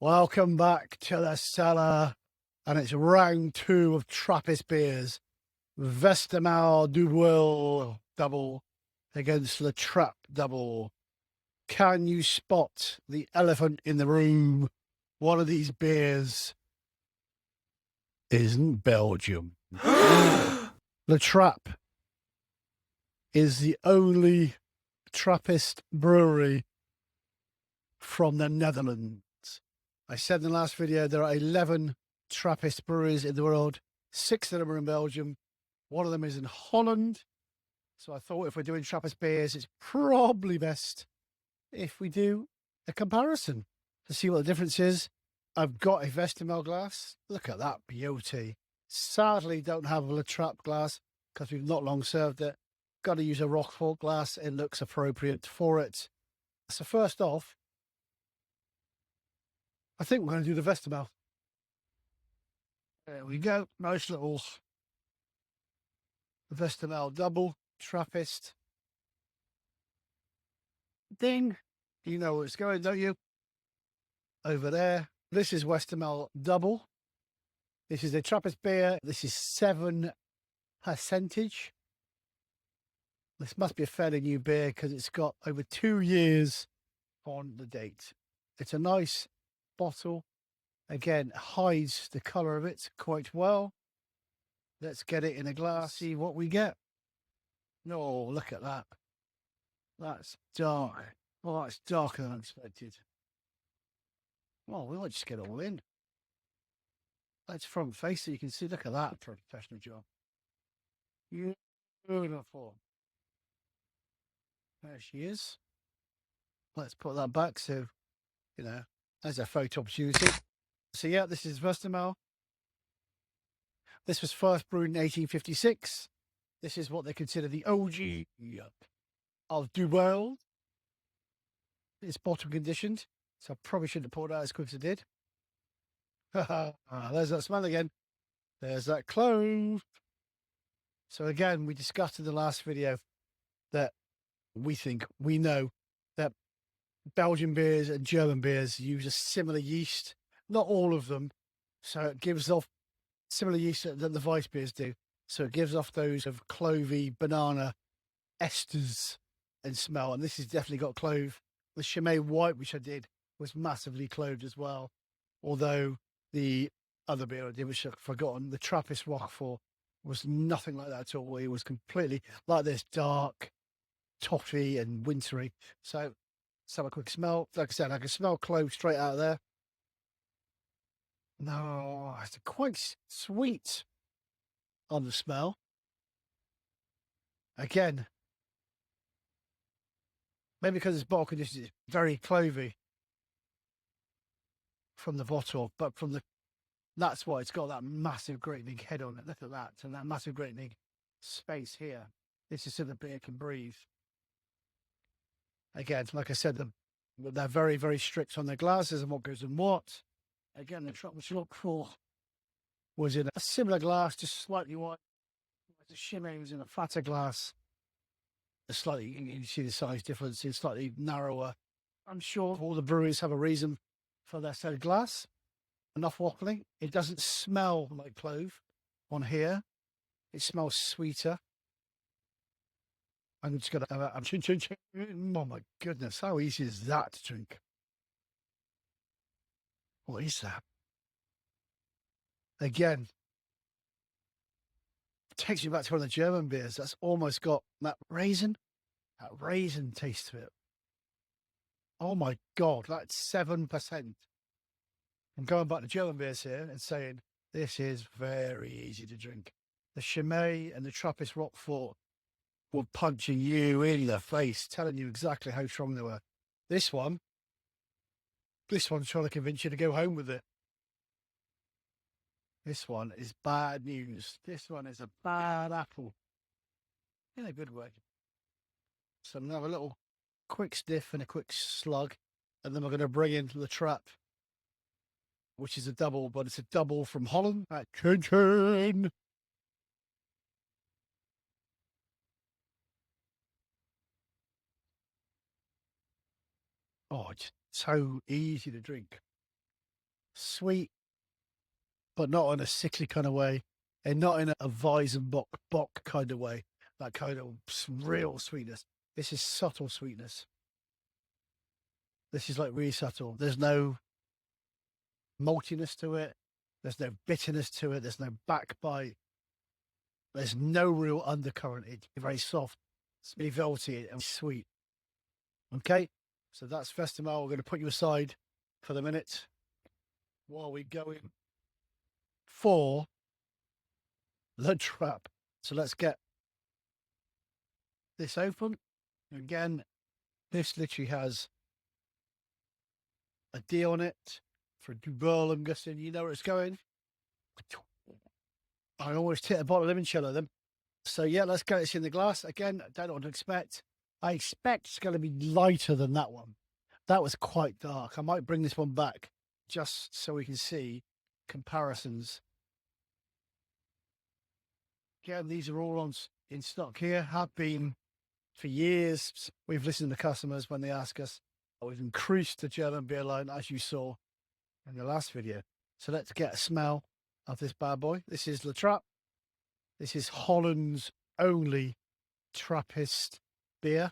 Welcome back to the cellar, and it's round 2 of Trappist beers. Westmalle Dubbel against the Trappe Dubbel. Can you spot the elephant in the room? One of these beers isn't Belgium. The Trappe is the only Trappist brewery from the Netherlands. I said in the last video there are 11 Trappist breweries in the world. 6 of them are in Belgium. One of them is in Holland. So I thought if we're doing Trappist beers, it's probably best if we do a comparison to see what the difference is. I've got a Westmalle glass. Look at that beauty. Sadly, don't have a La Trappe glass because we've not long served it. Got to use a Roquefort glass. It looks appropriate for it. So first off, I think we're going to do the Westmalle. There we go. Nice little Westmalle Dubbel, Trappist. Ding. You know where it's going, don't you? Over there. This is Westmalle Dubbel. This is a Trappist beer. This is 7%. This must be a fairly new beer because it's got over 2 years on the date. It's a nice bottle. Again, hides the colour of it quite well. Let's get it in a glass, see what we get. Oh, look at that. That's dark. Oh, that's darker than I expected. Well, we might just get it all in. That's front face so you can see. Look at that for a professional job. Beautiful. There she is. Let's put that back so, you know, there's a photo opportunity. So yeah, this is Westmalle. This was first brewed in 1856. This is what they consider the OG of Dubbel. It's bottom conditioned, so I probably shouldn't have poured out as quick as I did. There's that smell again. There's that clove. So again, we discussed in the last video that we know that Belgian beers and German beers use a similar yeast. Not all of them. So it gives off similar yeast that the Weiss beers do. So it gives off those of clovey, banana esters and smell. And this has definitely got clove. The Chimay White, which I did, was massively cloved as well. Although the other beer I did, which I've forgotten, the Trappist Roquefort, was nothing like that at all. It was completely like this dark, toffee and wintry. So let's have a quick smell. Like I said, I can smell clove straight out of there. No, it's quite sweet on the smell. Again, maybe because it's bottle conditioned, it's very clovey from the bottle, but from the, that's why it's got that massive great big head on it. Look at that, and that massive great big space here. This is so the beer can breathe. Again, like I said, they're very, very strict on their glasses and what goes in what. Again, the Trappist Roquefort was in a similar glass, just slightly white. The Chimay was in a fatter glass. Slightly, you can see the size difference. It's slightly narrower. I'm sure all the breweries have a reason for their said glass. Enough waffling. It doesn't smell like clove on here. It smells sweeter. I'm just going to have a... Oh my goodness, how easy is that to drink? What is that? Again, takes you back to one of the German beers. That's almost got that raisin taste to it. Oh my God, that's 7%. I'm going back to German beers here and saying this is very easy to drink. The Chimay and the Trappist Roquefort were punching you in the face, telling you exactly how strong they were. This one's trying to convince you to go home with it. This one is bad news. This one is a bad apple. In a good way. So I'm going to have a little quick sniff and a quick slug. And then we're going to bring in the Trappe, which is a double, but it's a double from Holland. Chin chin. Oh, it's so easy to drink. sweet, but not in a sickly kind of way, and not in a Weizenbock bock kind of way. That kind of real sweetness. This is subtle sweetness. This is like really subtle. There's no maltiness to it. There's no bitterness to it. There's no backbite. There's no real undercurrent. It's very soft. It's really velvety and sweet. Okay, so that's Westmalle. We're going to put you aside for the minute while we go in for the trap. So let's get this open. Again, this literally has a D on it for Dubbel. I'm guessing you know where it's going. I always take a bottle of limoncello them. So yeah, let's get this in the glass. Again, I don't know what to expect. I expect it's going to be lighter than that one. That was quite dark. I might bring this one back just so we can see comparisons. Again, these are all in stock here, have been for years. We've listened to customers when they ask us. We've increased the German beer line, as you saw in the last video. So let's get a smell of this bad boy. This is Le Trappe. This is Holland's only Trappist beer.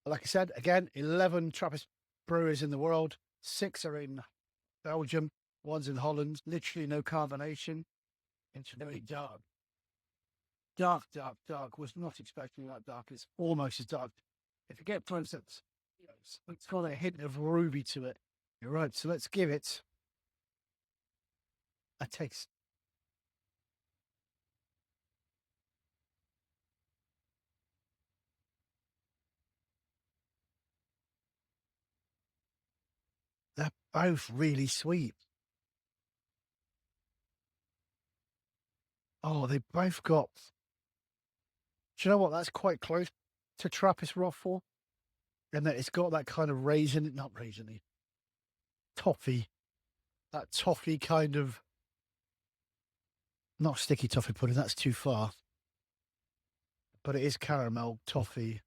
Like I said, again, 11 Trappist breweries in the world. 6 are in Belgium. 1's in Holland. Literally no carbonation. It's very dark. Dark, dark, dark. Was not expecting that dark. It's almost as dark. If you get, for instance, it's got a hint of ruby to it. You're right. So let's give it a taste. They're both really sweet. Oh, they both got... Do you know what? That's quite close to Trappist Roquefort. And that it's got that kind of raisin, not raisiny, toffee. That toffee kind of... Not sticky toffee pudding, that's too far. But it is caramel toffee.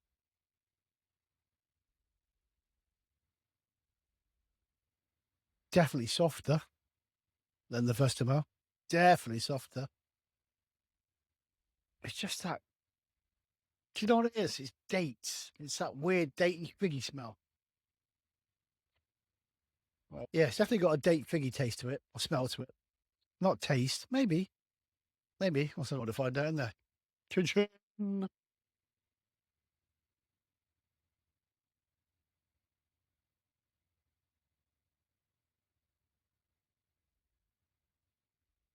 Definitely softer than the Westmalle. Definitely softer. It's just that. Do you know what it is? It's dates. It's that weird datey figgy smell. Well, yeah, it's definitely got a date figgy taste to it, or smell to it. Not taste, maybe. Maybe. I'll see what to find out in there. Chin-chin.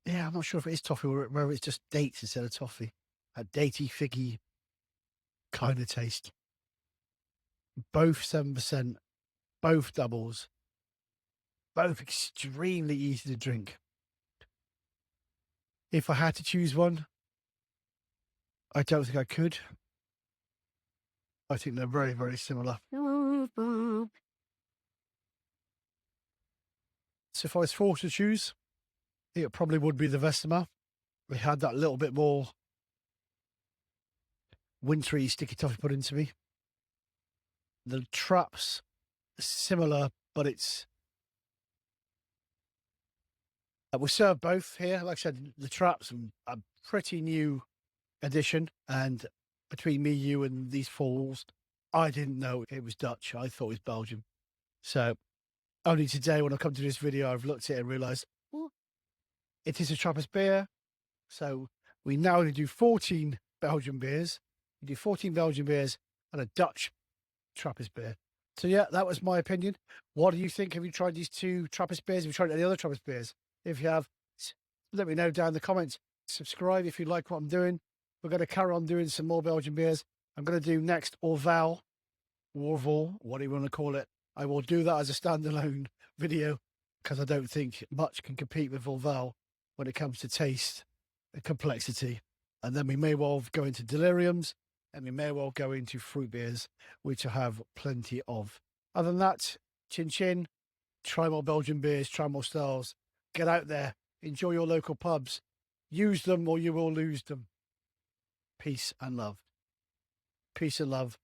Yeah, I'm not sure if it is toffee or whether it's just dates instead of toffee. A datey, figgy kind of taste. Both 7%, both doubles, both extremely easy to drink. If I had to choose one, I don't think I could. I think they're very, very similar. So if I was forced to choose, it probably would be the Westmalle. We had that little bit more wintry, sticky toffee pudding to me. The Trappe's similar, but it's... we serve both here. Like I said, the Trappe's a pretty new addition. And between me, you, and these fools, I didn't know it was Dutch. I thought it was Belgium. So only today, when I come to this video, I've looked at it and realised, well, it is a Trappist beer. So we now only do 14 Belgian beers. We do 14 Belgian beers and a Dutch Trappist beer. So yeah, that was my opinion. What do you think? Have you tried these 2 Trappist beers? Have you tried any other Trappist beers? If you have, let me know down in the comments. Subscribe if you like what I'm doing. We're going to carry on doing some more Belgian beers. I'm going to do next Orval, what do you want to call it. I will do that as a standalone video because I don't think much can compete with Orval when it comes to taste and complexity. And then we may well go into deliriums, and we may well go into fruit beers, which I have plenty of. Other than that, chin chin, try more Belgian beers, try more styles. Get out there, enjoy your local pubs, use them or you will lose them. Peace and love. Peace and love.